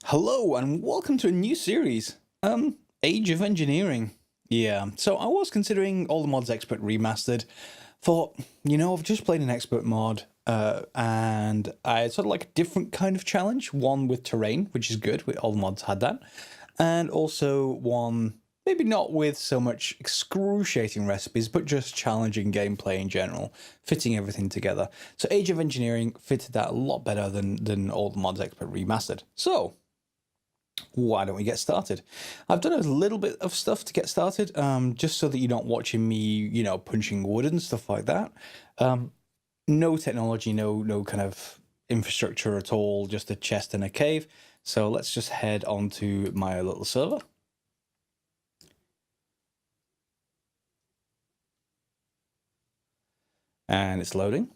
Hello and welcome to a new series, Age of Engineering. Yeah, so I was considering All the Mods Expert Remastered. Thought, I've just played an Expert mod, and I sort of like a different kind of challenge. One with terrain, which is good. All the mods had that, and also one maybe not with so much excruciating recipes, but just challenging gameplay in general, fitting everything together. So Age of Engineering fitted that a lot better than All the Mods Expert Remastered. So why don't we get started? I've done a little bit of stuff to get started, just so that you're not watching me, punching wood and stuff like that. No technology, no kind of infrastructure at all, just a chest and a cave. So let's just head on to my little server. And it's loading.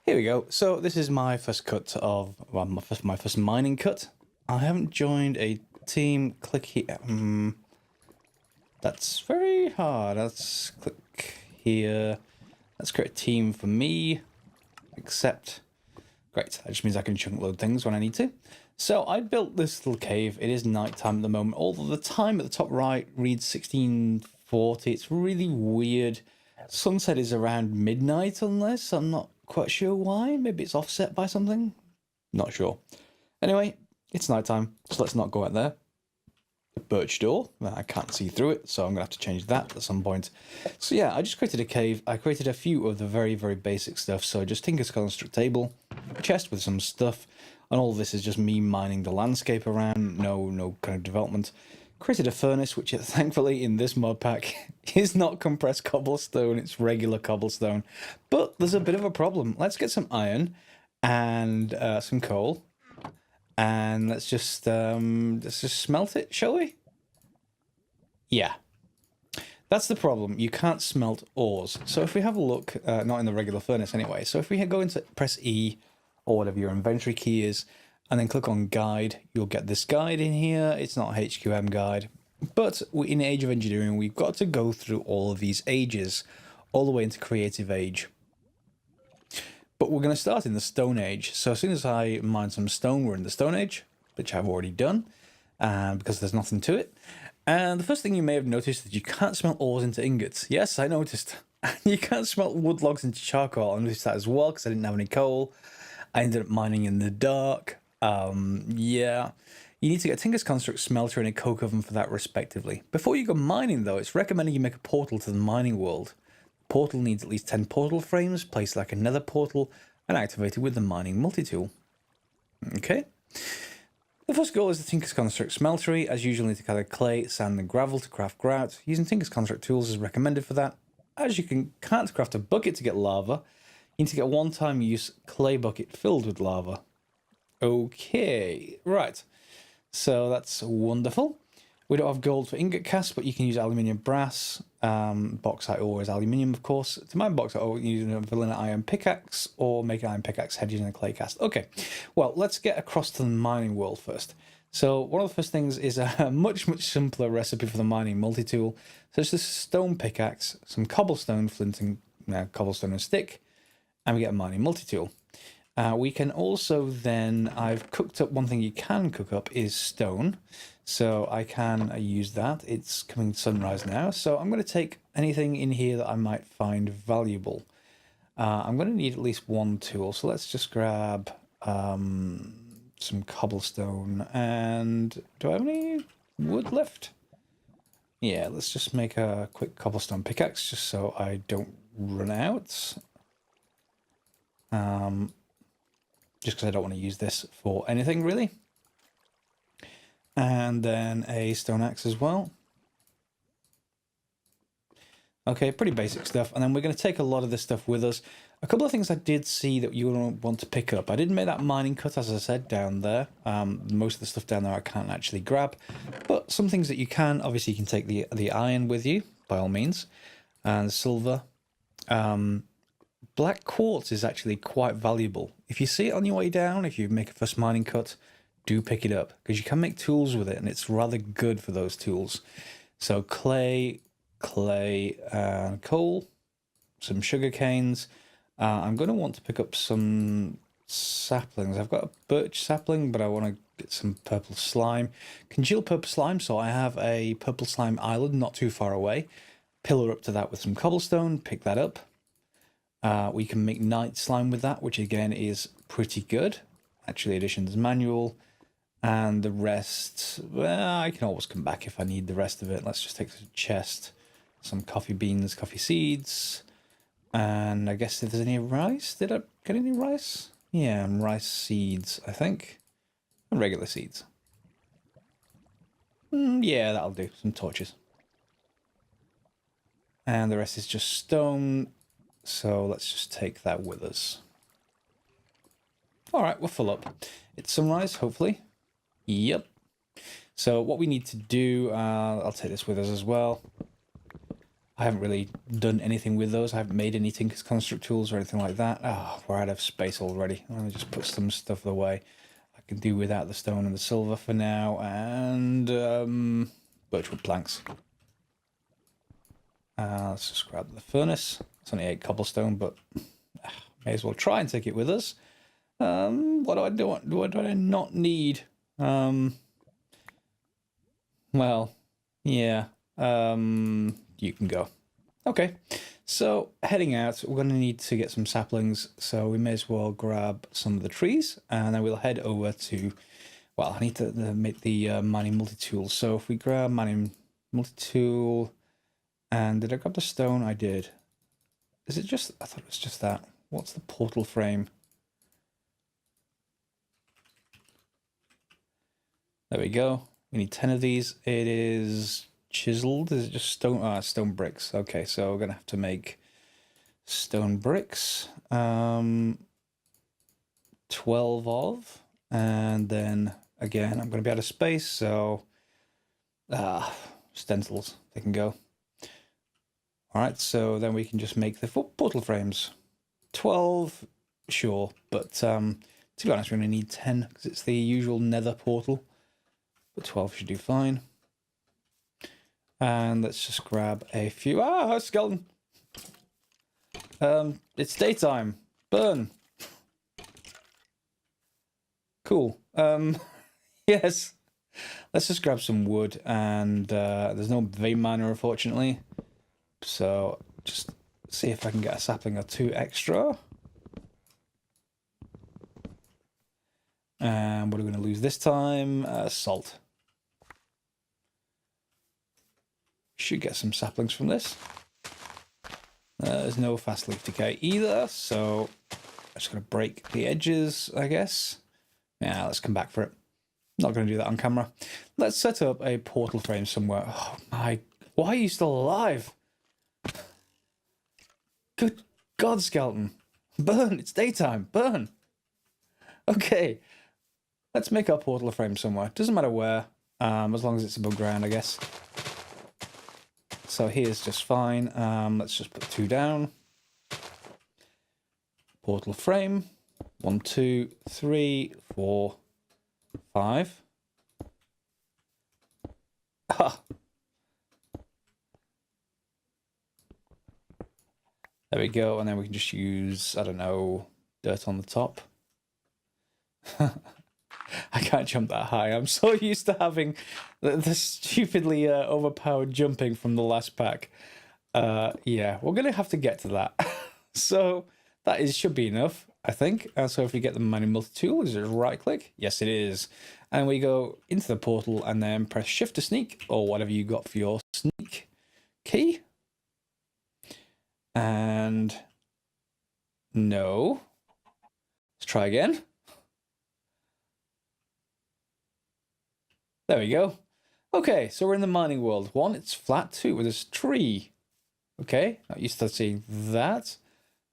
Here we go. So this is my first cut of, well, my first mining cut. I haven't joined a team. Click here. That's very hard. Let's click here. Let's create a team for me. Accept. Great. That just means I can chunk load things when I need to. So I built this little cave. It is nighttime at the moment. Although the time at the top right reads 1640. It's really weird. Sunset is around midnight unless I'm not quite sure why. Maybe it's offset by something. Not sure. Anyway, it's nighttime, so let's not go out there. The birch door, I can't see through it, so I'm going to have to change that at some point. So yeah, I just created a cave. I created a few of the very, very basic stuff. So just Tinker's Construct table, a chest with some stuff, and all this is just me mining the landscape around, no kind of development. Created a furnace, which thankfully in this mod pack is not compressed cobblestone, it's regular cobblestone. But there's a bit of a problem. Let's get some iron and some coal. And let's just smelt it, shall we? Yeah. That's the problem. You can't smelt ores. So if we have a look, not in the regular furnace anyway. So if we go into press E or whatever your inventory key is, and then click on guide, you'll get this guide in here. It's not a HQM guide, but in Age of Engineering, we've got to go through all of these ages, all the way into Creative Age. But we're going to start in the Stone Age. So as soon as I mine some stone, we're in the Stone Age, which I've already done, because there's nothing to it. And the first thing you may have noticed is that you can't smelt ores into ingots. Yes, I noticed. You can't smelt wood logs into charcoal. I noticed that as well, because I didn't have any coal. I ended up mining in the dark. Yeah. You need to get Tinker's Construct, Smelter, and a coke oven for that, respectively. Before you go mining, though, it's recommended you make a portal to the mining world. Portal needs at least 10 portal frames, placed like a nether portal, and activated with the mining multi-tool. Okay. The first goal is the Tinker's Construct Smeltery. As usual, you need to gather clay, sand, and gravel to craft grout. Using Tinker's Construct tools is recommended for that. As you can't craft a bucket to get lava, you need to get a one-time use clay bucket filled with lava. Okay, right. So that's wonderful. We don't have gold for ingot cast, but you can use aluminium, brass, bauxite ore is aluminium, of course. To mine bauxite ore, you use a vanilla iron pickaxe or make an iron pickaxe head using a clay cast. Okay, well, let's get across to the mining world first. So one of the first things is a much simpler recipe for the mining multi-tool. So it's this stone pickaxe, some cobblestone, flint and cobblestone and stick, and we get a mining multi-tool. We can also then, I've cooked up, one thing you can cook up is stone. So I can use that. It's coming sunrise now. So I'm going to take anything in here that I might find valuable. I'm going to need at least one tool. So let's just grab some cobblestone. And do I have any wood left? Yeah, let's just make a quick cobblestone pickaxe just so I don't run out. Just because I don't want to use this for anything, really. And then a stone axe as well. Okay, pretty basic stuff. And then we're going to take a lot of this stuff with us. A couple of things I did see that you want to pick up. I didn't make that mining cut, as I said, down there. Most of the stuff down there I can't actually grab. But some things that you can, obviously you can take the iron with you, by all means. And silver. Black quartz is actually quite valuable. If you see it on your way down, if you make a first mining cut, do pick it up, because you can make tools with it, and it's rather good for those tools. So clay, coal, some sugar canes, I'm going to want to pick up some saplings. I've got a birch sapling, but I want to get some purple slime. Congeal purple slime, so I have a purple slime island not too far away. Pillar up to that with some cobblestone, pick that up. We can make night slime with that, which again is pretty good. Actually, additions manual. And the rest, well, I can always come back if I need the rest of it. Let's just take the chest, some coffee beans, coffee seeds, and I guess if there's any rice. Did I get any rice? Yeah, and rice seeds, I think. And regular seeds. Yeah, that'll do. Some torches. And the rest is just stone. So let's just take that with us. Alright, we're full up. It's sunrise, hopefully. Yep. So what we need to do, I'll take this with us as well. I haven't really done anything with those. I haven't made any Tinker's Construct tools or anything like that. Oh, we're out of space already. Let me just put some stuff away. I can do without the stone and the silver for now. And birchwood planks. Let's just grab the furnace. It's only 8 cobblestone, but may as well try and take it with us. What do I do? What do I not need? Well, yeah. You can go. Okay, so heading out, we're going to need to get some saplings, so we may as well grab some of the trees, and then we'll head over to, well, I need to make the mining multi-tool. So if we grab mining multi-tool, and did I grab the stone? I did. Is it just, I thought it was just that. What's the portal frame? There we go. We need 10 of these. It is chiseled. Is it just stone? Ah, stone bricks. Okay, so we're going to have to make stone bricks. 12 of. And then, again, I'm going to be out of space, so... stencils. They can go. Alright, so then we can just make the portal frames. 12, sure. But, to be honest, we're going to need 10, because it's the usual nether portal. But 12 should do fine. And let's just grab a few. Ah, skeleton! It's daytime. Burn. Cool. Yes. Let's just grab some wood, and there's no vein miner, unfortunately. So just see if I can get a sapling or 2 extra. And what are we going to lose this time? Salt. Should get some saplings from this. There's no fast leaf decay either, so I'm just going to break the edges, I guess. Yeah, let's come back for it. Not going to do that on camera. Let's set up a portal frame somewhere. Oh my, why are you still alive? Good God, skeleton. Burn, it's daytime, burn. Okay, let's make our portal frame somewhere. Doesn't matter where, as long as it's above ground, I guess. So here's just fine. Let's just put 2 down. Portal frame. 1, 2, 3, 4, 5. Ah. There we go. And then we can just use, I don't know, dirt on the top. I can't jump that high. I'm so used to having the stupidly overpowered jumping from the last pack. Yeah, we're going to have to get to that. So that should be enough, I think. So if we get the mining multi-tool, is it right click? Yes, it is. And we go into the portal and then press shift to sneak, or whatever you got for your sneak key. And no. Let's try again. There we go. Okay, so we're in the mining world. 1, it's flat. 2, there's a tree. Okay, not used to seeing that.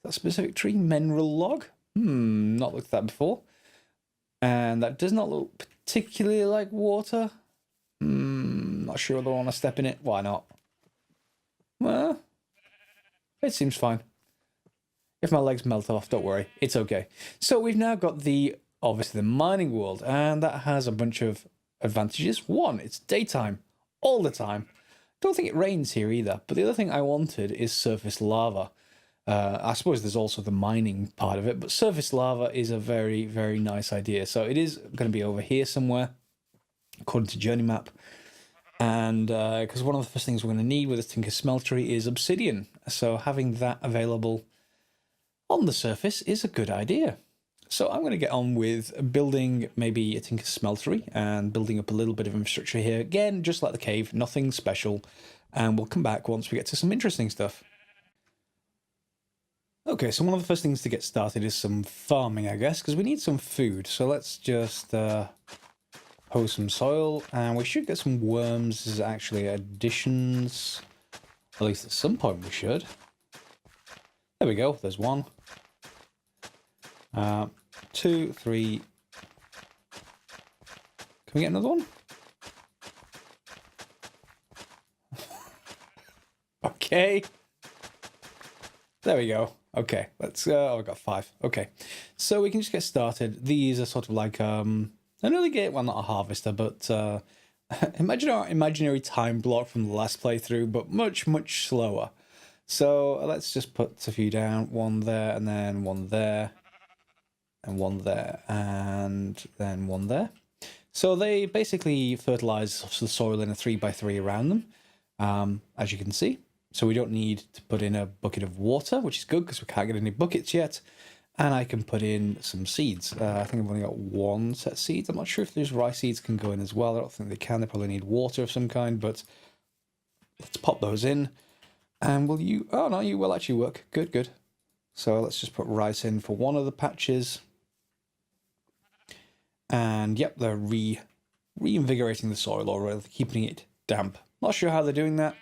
That specific tree, mineral log. Not looked at that before. And that does not look particularly like water. Not sure whether I want to step in it. Why not? Well, it seems fine. If my legs melt off, don't worry. It's okay. So we've now got obviously the mining world, and that has a bunch of advantages. 1, it's daytime all the time. Don't think it rains here either. But the other thing I wanted is surface lava. I suppose there's also the mining part of it, but surface lava is a very, very nice idea. So it is going to be over here somewhere, according to Journey Map. And because one of the first things we're going to need with this Tinker Smeltery is obsidian. So having that available on the surface is a good idea. So I'm going to get on with building maybe a Tinker Smeltery and building up a little bit of infrastructure here. Again, just like the cave, nothing special. And we'll come back once we get to some interesting stuff. Okay, so one of the first things to get started is some farming, I guess, because we need some food. So let's just hoe some soil, and we should get some worms as actually additions. At least at some point we should. There we go, there's one. 2, 3. Can we get another one? Okay. There we go. Okay, let's oh, I got 5. Okay, so we can just get started. These are sort of like an early game, well, not a harvester, but imagine our imaginary time block from the last playthrough, but much, much slower. So let's just put a few down, one there, and then one there, and one there, and then one there. So they basically fertilize the soil in a 3x3 around them, as you can see. So we don't need to put in a bucket of water, which is good because we can't get any buckets yet. And I can put in some seeds. I think I've only got 1 set of seeds. I'm not sure if those rice seeds can go in as well. I don't think they can. They probably need water of some kind, but let's pop those in. And will you... Oh, no, you will actually work. Good, good. So let's just put rice in for one of the patches. And, yep, they're reinvigorating the soil, or rather keeping it damp. Not sure how they're doing that.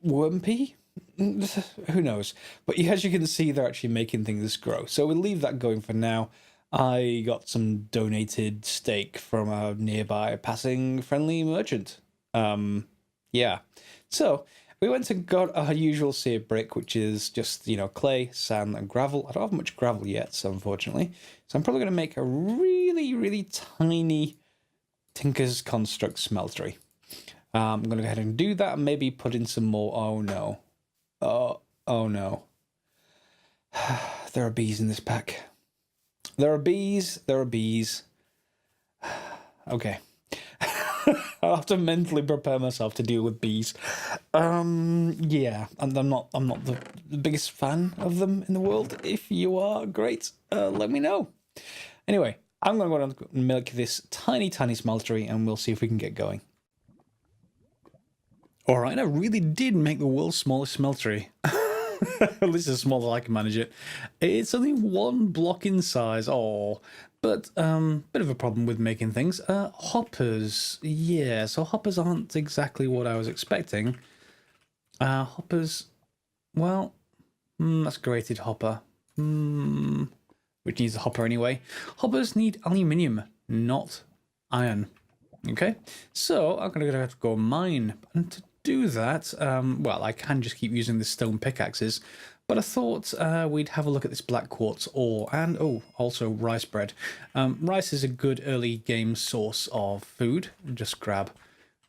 Wormpy? Who knows? But as you can see, they're actually making things grow. So we'll leave that going for now. I got some donated steak from a nearby passing friendly merchant. Yeah. So we went and got our usual seared brick, which is just, you know, clay, sand, and gravel. I don't have much gravel yet, so unfortunately. So I'm probably going to make a really, really tiny Tinker's Construct smeltery. I'm going to go ahead and do that and maybe put in some more. Oh, no. Oh, no. There are bees in this pack. There are bees. There are bees. Okay. I'll have to mentally prepare myself to deal with bees. Yeah, and I'm not the biggest fan of them in the world. If you are, great. Let me know. Anyway, I'm going to go and make this tiny, tiny smeltery and we'll see if we can get going. Alright, I really did make the world's smallest smeltery. At least as small as I can manage it. It's only 1 block in size, but bit of a problem with making things. Hoppers, yeah, so hoppers aren't exactly what I was expecting. Hoppers, well, that's grated hopper. Which needs a hopper anyway. Hoppers need aluminium, not iron. Okay, so I'm going to have to go mine. And to do that, well, I can just keep using the stone pickaxes, but I thought we'd have a look at this black quartz ore and, oh, also rice bread. Rice is a good early game source of food. Just grab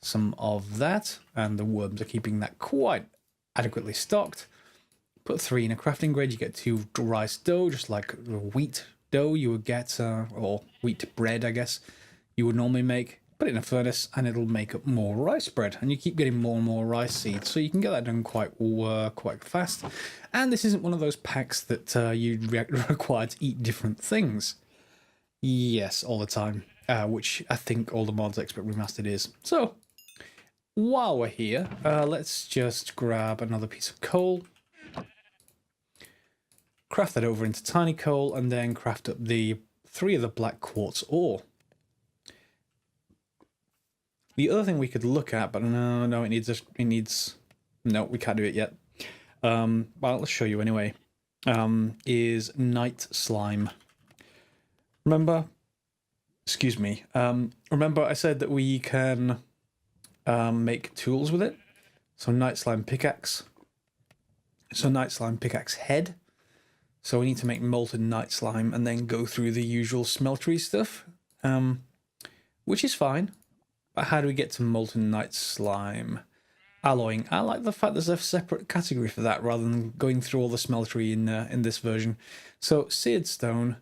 some of that, and the worms are keeping that quite adequately stocked. Put 3 in a crafting grid, you get 2 rice dough, just like wheat dough you would get, or wheat bread, I guess, you would normally make. Put it in a furnace and it'll make up more rice bread, and you keep getting more and more rice seeds, so you can get that done quite fast. And this isn't one of those packs that you require to eat different things. Yes, all the time, which I think all the mods expect remastered is. So while we're here, let's just grab another piece of coal, craft that over into tiny coal, and then craft up the 3 of the black quartz ore. The other thing we could look at, but no, it needs, no, we can't do it yet. Well, let's show you anyway, is night slime. Remember, excuse me, remember I said that we can make tools with it? So night slime pickaxe. So night slime pickaxe head. So we need to make molten night slime and then go through the usual smeltery stuff, which is fine. But how do we get to molten night slime? alloying. I like the fact there's a separate category for that rather than going through all the smeltery in this version. So seared stone,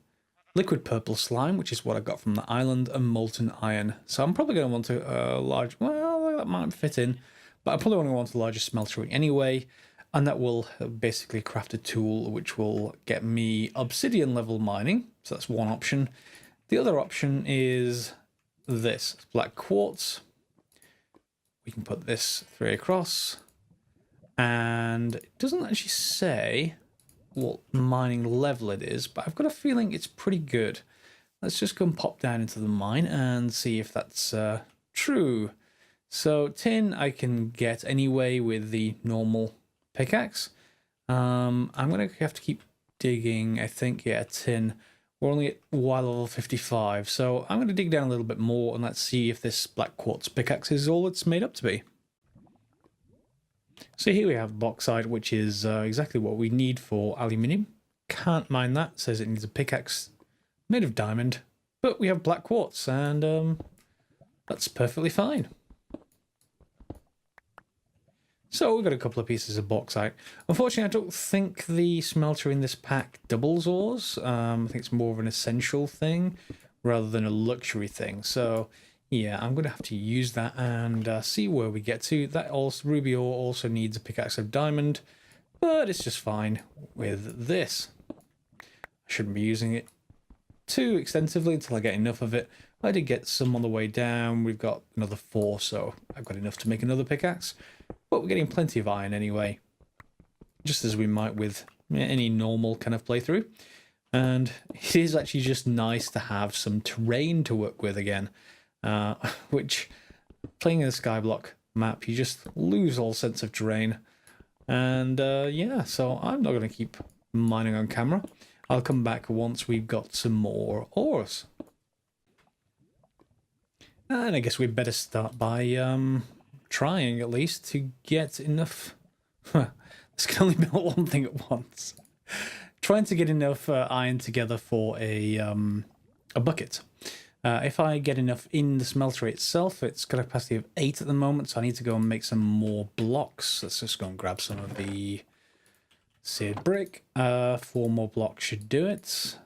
liquid purple slime, which is what I got from the island, and molten iron. So I'm probably going to want a large, well, that might fit in, but I probably want to want a larger smeltery anyway, and that will basically craft a tool which will get me obsidian level mining. So that's one option. The other option is this, black quartz. We can put this 3 across, and it doesn't actually say what mining level it is, but I've got a feeling it's pretty good. Let's just go and pop down into the mine and see if that's true. So tin I can get anyway with the normal pickaxe. I'm going to have to keep digging, I think. Yeah, tin. We're only at Y level 55, so I'm going to dig down a little bit more and let's see if this black quartz pickaxe is all it's made up to be. So here we have bauxite, which is exactly what we need for aluminium. Can't mine that, says it needs a pickaxe made of diamond, but we have black quartz and that's perfectly fine. So we've got a couple of pieces of bauxite. Unfortunately, I don't think the smelter in this pack doubles ores. I think it's more of an essential thing rather than a luxury thing. So yeah, I'm going to have to use that and see where we get to. That also, ruby ore also needs a pickaxe of diamond, but it's just fine with this. I shouldn't be using it too extensively until I get enough of it. I did get some on the way down. We've got another 4, so I've got enough to make another pickaxe. But we're getting plenty of iron anyway, just as we might with any normal kind of playthrough. And it is actually just nice to have some terrain to work with again, which, playing in a skyblock map, you just lose all sense of terrain. And yeah, so I'm not going to keep mining on camera. I'll come back once we've got some more ores. And I guess we'd better start by trying at least to get enough. This can only build one thing at once. Trying to get enough iron together for a bucket. If I get enough in the smeltery itself, it's got a capacity of 8 at the moment, so I need to go and make some more blocks. Let's just go and grab some of the seared brick. 4 more blocks should do it.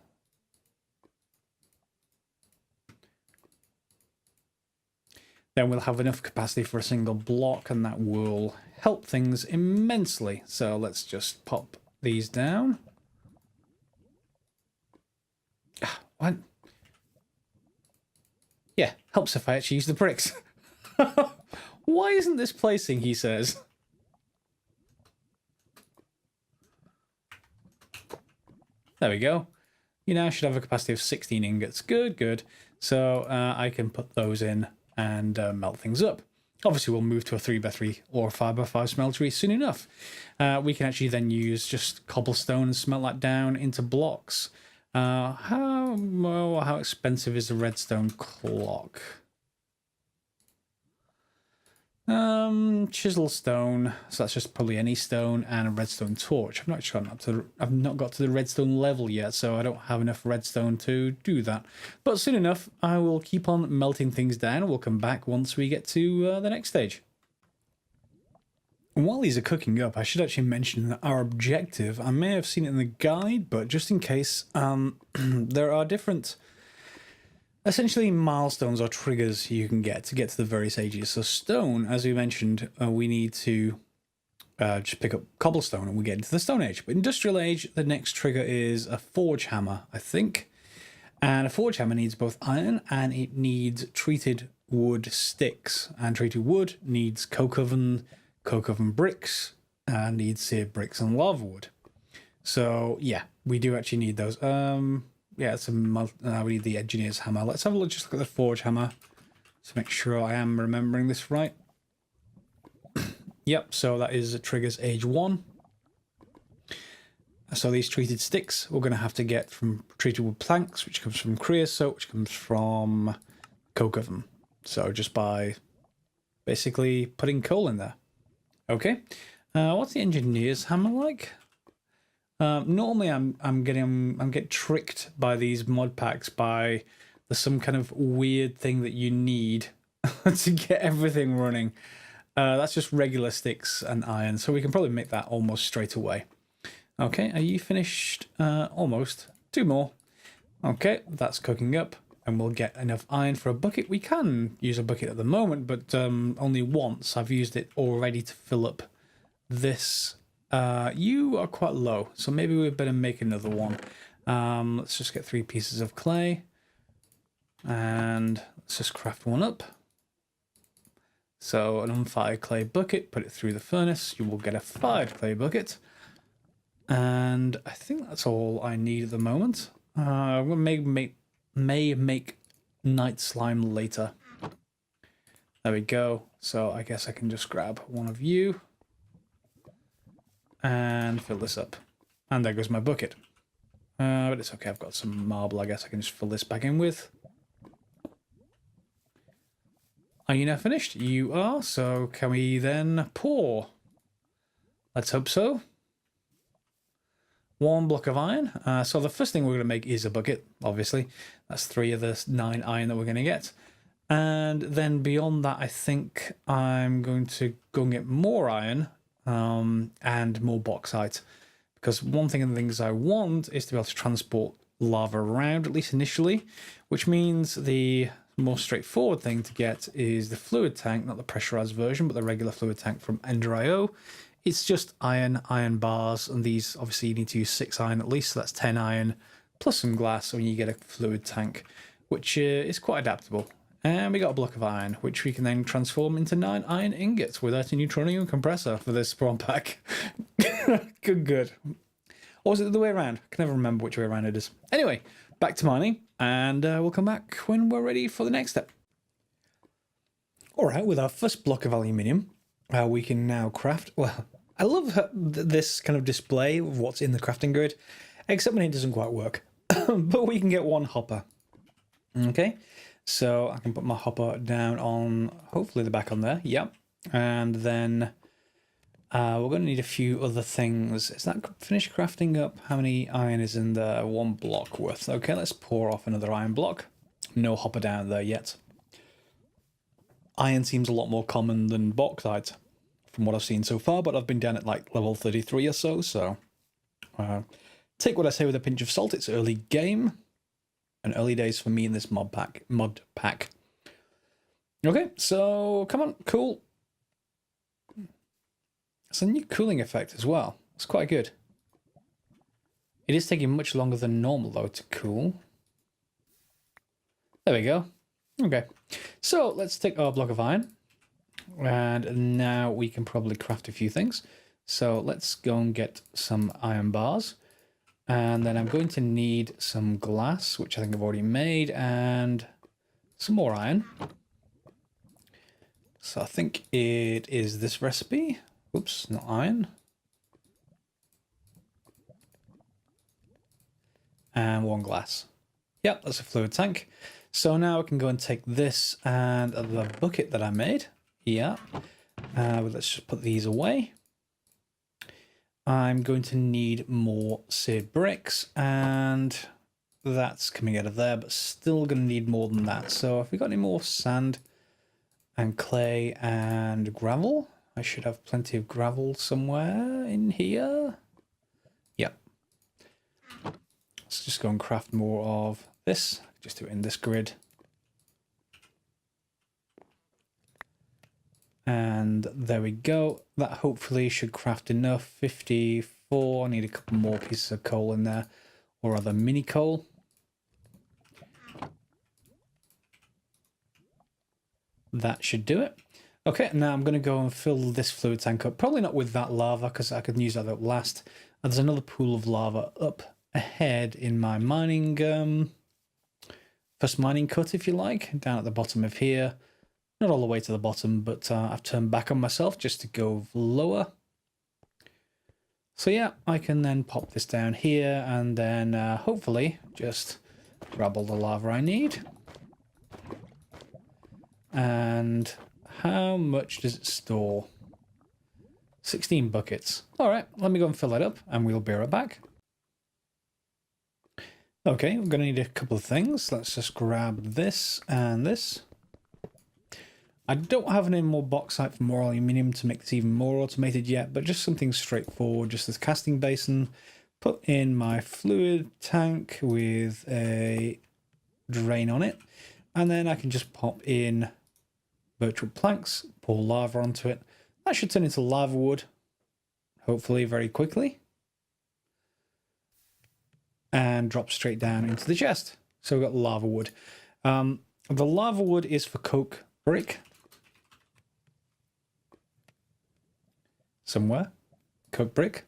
Then we'll have enough capacity for a single block, and that will help things immensely. So let's just pop these down. What? Yeah, helps if I actually use the bricks. Why isn't this placing, he says. There we go. You now should have a capacity of 16 ingots. Good, good. So I can put those in and melt things up. Obviously, we'll move to a 3x3 or 5x5 smeltery soon enough. We can actually then use just cobblestone and smelt that down into blocks. How expensive is the redstone clock? Chisel stone, so that's just probably any stone, and a redstone torch. I've not got to the redstone level yet, so I don't have enough redstone to do that. But soon enough, I will keep on melting things down. We'll come back once we get to the next stage. And while these are cooking up, I should actually mention that our objective, I may have seen it in the guide, but just in case, there are different, essentially, milestones or triggers you can get to the various ages. So stone, as we mentioned, we need to just pick up cobblestone and we get into the Stone Age. But Industrial Age, the next trigger is a forge hammer, I think. And a forge hammer needs both iron and it needs treated wood sticks. And treated wood needs coke oven bricks, and needs seared bricks and lava wood. So yeah, we do actually need those. Yeah, we need the engineer's hammer. Let's have a look, just look at the forge hammer to make sure I am remembering this right. Yep, so that is triggers age 1. So these treated sticks we're going to have to get from treated wood planks, which comes from creosote, which comes from coke oven. So just by basically putting coal in there. Okay, what's the engineer's hammer like? Normally I'm getting tricked by these mod packs by there's some kind of weird thing that you need to get everything running. That's just regular sticks and iron, so we can probably make that almost straight away. Okay, are you finished? Almost. 2 more. Okay, that's cooking up, and we'll get enough iron for a bucket. We can use a bucket at the moment, but only once. I've used it already to fill up this. You are quite low, so maybe we better make another one. Let's just get 3 pieces of clay, and let's just craft one up. So an unfired clay bucket, put it through the furnace, you will get a fired clay bucket. And I think that's all I need at the moment. We may make night slime later. There we go. So I guess I can just grab one of you and fill this up. And there goes my bucket. But it's okay, I've got some marble, I guess I can just fill this back in with. Are you now finished? You are, so can we then pour? Let's hope so. 1 block of iron. So the first thing we're going to make is a bucket, obviously. That's 3 of the 9 iron that we're going to get. And then beyond that, I think I'm going to go and get more iron and more bauxite. Because one thing of the things I want is to be able to transport lava around, at least initially, which means the more straightforward thing to get is the fluid tank, not the pressurized version, but the regular fluid tank from Ender.io. It's just iron bars, and these obviously you need to use 6 iron at least, so that's 10 iron plus some glass when you get a fluid tank, which is quite adaptable. And we got a block of iron, which we can then transform into 9 iron ingots without a neutronium compressor for this spawn pack. Good. Or is it the way around? I can never remember which way around it is. Anyway, back to mining, and we'll come back when we're ready for the next step. Alright, with our first block of aluminium, we can now craft... Well, I love this kind of display of what's in the crafting grid, except when it doesn't quite work. But we can get 1 hopper. Okay, so I can put my hopper down on, hopefully the back on there, yep. And then we're going to need a few other things. Is that finished crafting up? How many iron is in there? 1 block worth. Okay, let's pour off another iron block. No hopper down there yet. Iron seems a lot more common than bauxite from what I've seen so far, but I've been down at like level 33 or so take what I say with a pinch of salt. It's early game and early days for me in this mod pack. Okay, so come on, cool. It's a new cooling effect as well. It's quite good. It is taking much longer than normal though to cool. There we go. Okay, so let's take our block of iron, and now we can probably craft a few things. So let's go and get some iron bars, and then I'm going to need some glass, which I think I've already made, and some more iron. So I think it is this recipe. Oops, not iron. And 1 glass. Yep, that's a fluid tank. So now I can go and take this and the bucket that I made. Yeah. Let's just put these away. I'm going to need more seared bricks, and that's coming out of there, but still going to need more than that. So if we got any more sand and clay and gravel, I should have plenty of gravel somewhere in here. Yep. Let's just go and craft more of this. Just do it in this grid. And there we go. That hopefully should craft enough. 54. I need a couple more pieces of coal in there, or other mini coal. That should do it. Okay, now I'm going to go and fill this fluid tank up. Probably not with that lava, because I could use that up last. And there's another pool of lava up ahead in my mining, first mining cut, if you like, down at the bottom of here. Not all the way to the bottom, but I've turned back on myself just to go lower. So yeah, I can then pop this down here, and then hopefully just grab all the lava I need. And how much does it store? 16 buckets. All right, let me go and fill that up, and we'll be right back. Okay, we're going to need a couple of things. Let's just grab this and this. I don't have any more bauxite for more aluminium to make this even more automated yet, but just something straightforward, just this casting basin. Put in my fluid tank with a drain on it, and then I can just pop in virtual planks, pour lava onto it. That should turn into lava wood, hopefully very quickly, and drop straight down into the chest. So we've got lava wood. The lava wood is for coke brick. Somewhere. Coke brick.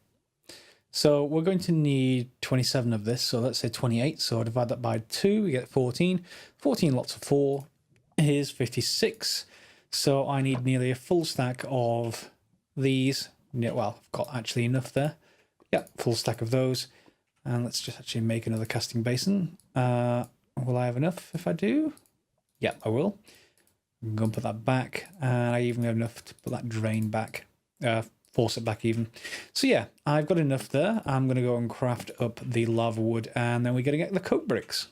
So we're going to need 27 of this. So let's say 28. So I divide that by 2. We get 14. 14 lots of 4. Here's 56. So I need nearly a full stack of these. Yeah, well, I've got actually enough there. Yeah, full stack of those. And let's just actually make another casting basin. Will I have enough if I do? Yeah, I will. I'm going to put that back. And I even have enough to put that drain back. Force it back even. So yeah, I've got enough there. I'm going to go and craft up the lava wood. And then we're going to get the coke bricks.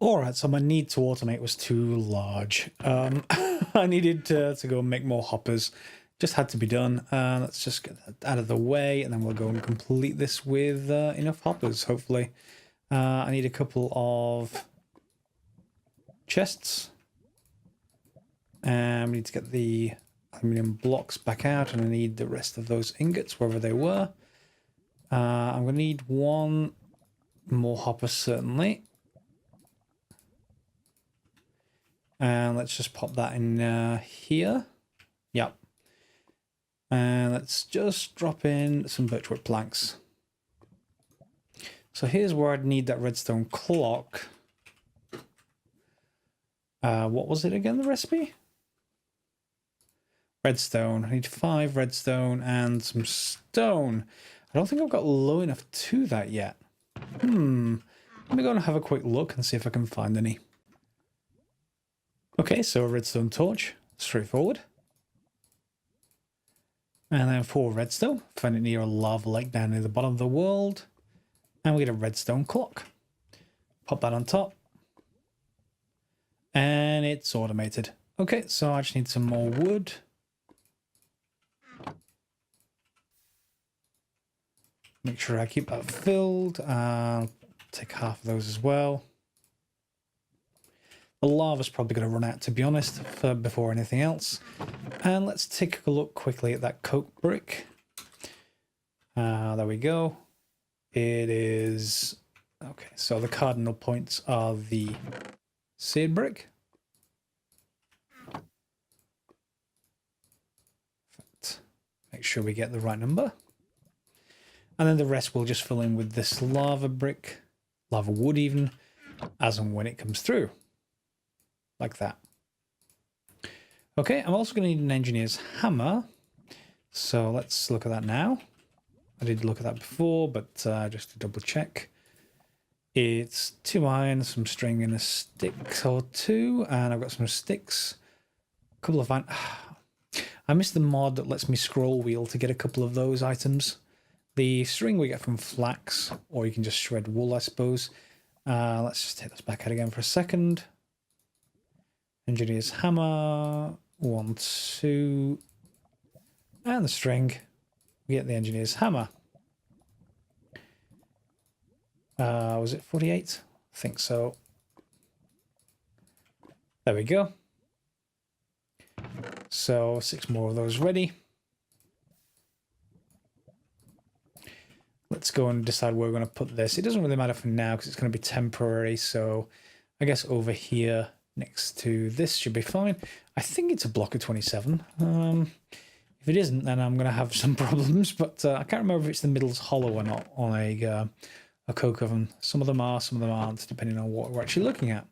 Alright, so my need to automate was too large. I needed to go and make more hoppers. Just had to be done. Let's just get that out of the way, and then we'll go and complete this with enough hoppers, hopefully. I need a couple of chests. And we need to get the aluminium blocks back out, and I need the rest of those ingots, wherever they were. I'm going to need one more hopper, certainly. And let's just pop that in here. Yep. And let's just drop in some birchwood planks. So here's where I'd need that redstone clock. What was it again, the recipe? Redstone. I need 5 redstone and some stone. I don't think I've got low enough to that yet. Let me go and have a quick look and see if I can find any. Okay, so a redstone torch. Straightforward. And then 4 redstone. Find it near a lava lake down near the bottom of the world. And we get a redstone clock. Pop that on top. And it's automated. Okay, so I just need some more wood. Make sure I keep that filled. Take half of those as well. The lava's probably going to run out, to be honest, before anything else. And let's take a look quickly at that coke brick. There we go. It is... Okay, so the cardinal points are the seared brick. Make sure we get the right number. And then the rest we'll just fill in with this lava brick, lava wood even, as and when it comes through. Like that. Okay, I'm also going to need an engineer's hammer. So let's look at that now. I did look at that before, but just to double check. It's 2 iron, some string and a stick or 2. And I've got some sticks. A couple of iron. I missed the mod that lets me scroll wheel to get a couple of those items. The string we get from flax, or you can just shred wool, I suppose. Let's just take this back out again for a second. Engineer's hammer, 1, 2, and the string. We get the engineer's hammer. Was it 48? I think so. There we go. So 6 more of those ready. Let's go and decide where we're going to put this. It doesn't really matter for now because it's going to be temporary. So I guess over here next to this should be fine. I think it's a block of 27. If it isn't, then I'm going to have some problems. But I can't remember if it's the middle's hollow or not on a coke oven. Some of them are, some of them aren't, depending on what we're actually looking at.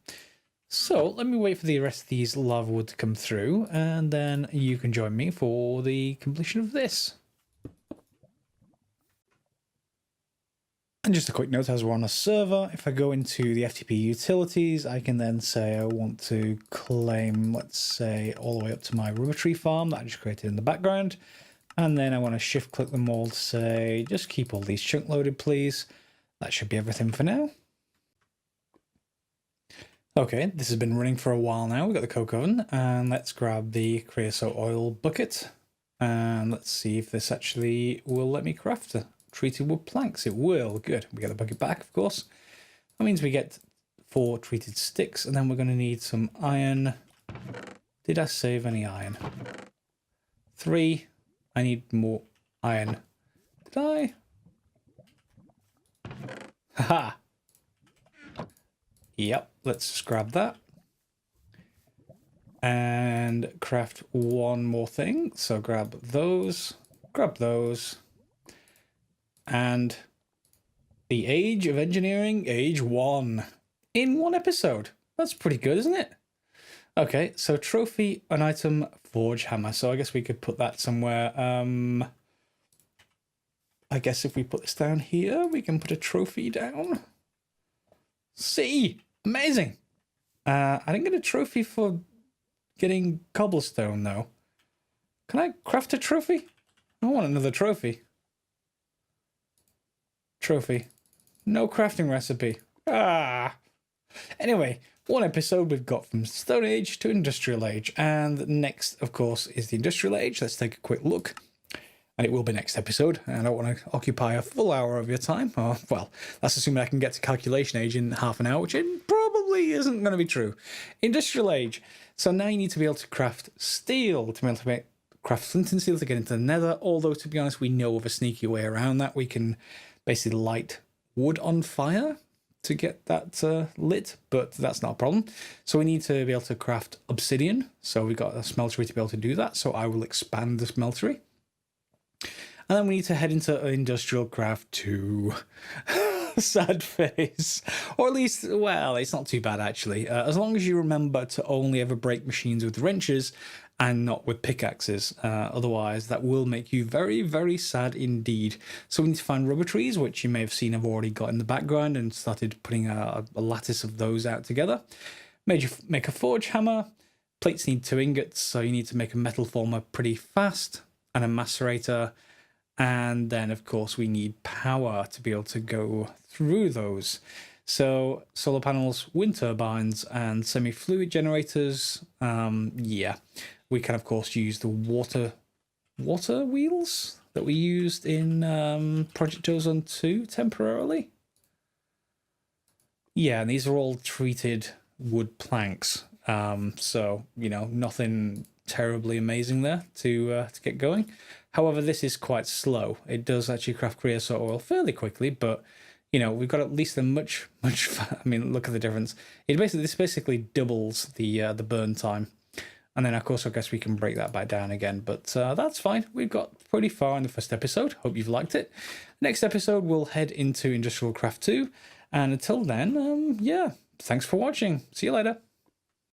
So let me wait for the rest of these lava wood to come through, and then you can join me for the completion of this. And just a quick note, as we're on a server, if I go into the FTP utilities, I can then say I want to claim, let's say, all the way up to my rubber tree farm that I just created in the background. And then I want to shift click them all to say, just keep all these chunk loaded, please. That should be everything for now. Okay, this has been running for a while now. We've got the coke oven, and let's grab the creosote oil bucket. And let's see if this actually will let me craft treated wood planks. It will. Good. We get the bucket back, of course. That means we get 4 treated sticks, and then we're going to need some iron. Did I save any iron? 3. I need more iron. Did I? Haha. Yep, let's just grab that. And craft one more thing. So grab those, and the age of engineering, age 1, in one episode. That's pretty good, isn't it? Okay, so trophy, an item, forge hammer. So I guess we could put that somewhere. I guess if we put this down here, we can put a trophy down. See, amazing. I didn't get a trophy for getting cobblestone though. Can I craft a trophy? I want another trophy. Trophy. No crafting recipe. Ah. Anyway, one episode we've got from Stone Age to Industrial Age, and next, of course, is the Industrial Age. Let's take a quick look. And it will be next episode. And I don't want to occupy a full hour of your time. Oh, well, that's assuming I can get to calculation age in half an hour, which it probably isn't going to be true. Industrial Age. So now you need to be able to craft steel to be able to craft flint and steel to get into the nether. Although, to be honest, we know of a sneaky way around that. We can basically light wood on fire to get that lit, but that's not a problem. So we need to be able to craft obsidian. So we've got a smeltery to be able to do that. So I will expand the smeltery. And then we need to head into Industrial Craft 2. Sad face. Or at least, well, it's not too bad actually. As long as you remember to only ever break machines with wrenches and not with pickaxes. Otherwise, that will make you very, very sad indeed. So we need to find rubber trees, which you may have seen I've already got in the background and started putting a lattice of those out together. Make a forge hammer. Plates need 2 ingots, so you need to make a metal former pretty fast. And a macerator, and then of course we need power to be able to go through those. So solar panels, wind turbines, and semi-fluid generators. Yeah, we can of course use the water wheels that we used in Project Ozone 2 temporarily. Yeah, and these are all treated wood planks. So you know, nothing terribly amazing there to get going. However, this is quite slow. It does actually craft creosote oil fairly quickly, but you know, we've got at least a much I mean, look at the difference. This basically doubles the burn time. And then of course I guess we can break that back down again, but that's fine. We've got pretty far in the first episode. Hope you've liked it. Next episode we'll head into Industrial Craft 2, and until then, yeah, thanks for watching. See you later.